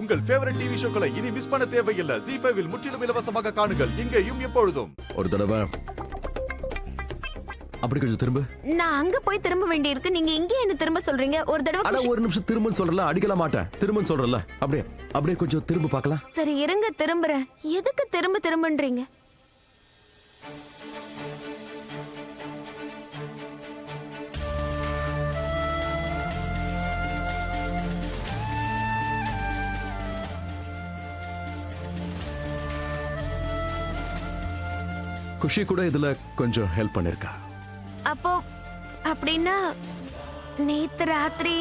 உங்கள் favourite TV ஷோக்களை இனி miss பண்ண தேவையில்லை. ZEE5 இல் முற்றிலும் இலவசமாக காணுங்கள். இங்கேயும் எப்பொழுதும். ஒரு தடவை அப்படி கொஞ்சம் திரும்ப. நான் அங்க போய் திரும்ப வேண்டியிருக்கு, நீங்க இங்கே என்ன திரும்ப சொல்றீங்க? ஒரு தடவை அட ஒரு நிமிஷம் திரும்பன்னு சொல்றல, அடிக்கல மாட்டேன். திரும்பன்னு சொல்றல, அப்படியே அப்படியே கொஞ்சம் திரும்ப பார்க்கலாம். சரி இருங்க, திரும்புறேன். எதுக்கு திரும்ப திரும்பன்றீங்க? குஷி கூட இதுல கொஞ்சம் ஹெல்ப் பண்ணிருக்கா. அப்போ அப்படின்னா நேத்து ராத்திரி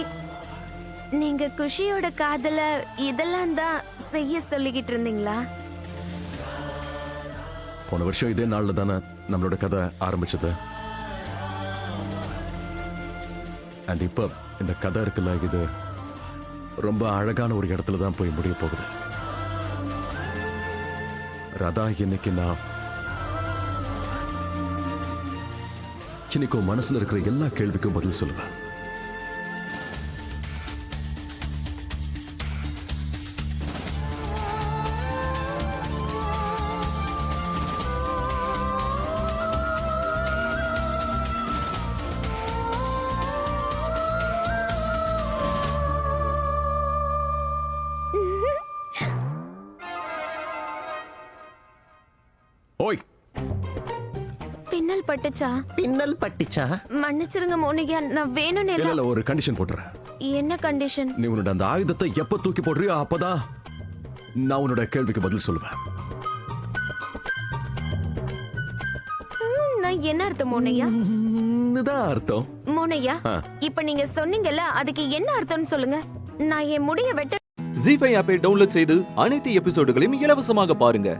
நீங்க குஷியோட காதல இதெல்லாம் தான் செய்ய சொல்லிக்கிட்டு இருந்தீங்களா? போன வருஷம் இதே நாள்ல தானே நம்மளோட கதை ஆரம்பிச்சது. அண்ட் இப்ப இந்த கதை இருக்குல்ல, இது ரொம்ப அழகான ஒரு இடத்துல தான் போய் முடிய போகுது. ராதா, இன்னைக்கு மனசுல இருக்கிற எல்லா கேள்விக்கும் பதில் சொல்லுவேன். ஓய், பின்னல் பட்டுச்சா? பின்னல் பட்டுச்சா? மன்னிச்சிருங்க மோனிகா, நான் வேணும்னு இல்ல இல்ல. இல்ல, ஒரு கண்டிஷன் போட்டுறேன். என்ன கண்டிஷன்? நீ உன்னோட அந்த ஆயுதத்தை எப்ப தூக்கி போடுறியோ அப்பதான் நான் உன்னோட கேள்விக்கு பதில் சொல்லுவேன். நான் என்ன அர்த்தம் மோனையா? இதுதான் அர்த்தம். மோனையா, இப்ப நீங்க சொன்னீங்கல்ல, அதுக்கு என்ன அர்த்தம்னு சொல்லுங்க. நான் என் முடிய வெட்ட ZEE5 ஆப்பை டவுன்லோட் செய்து அனைத்து எபிசோடுகளையும் இலவசமாக பாருங்க.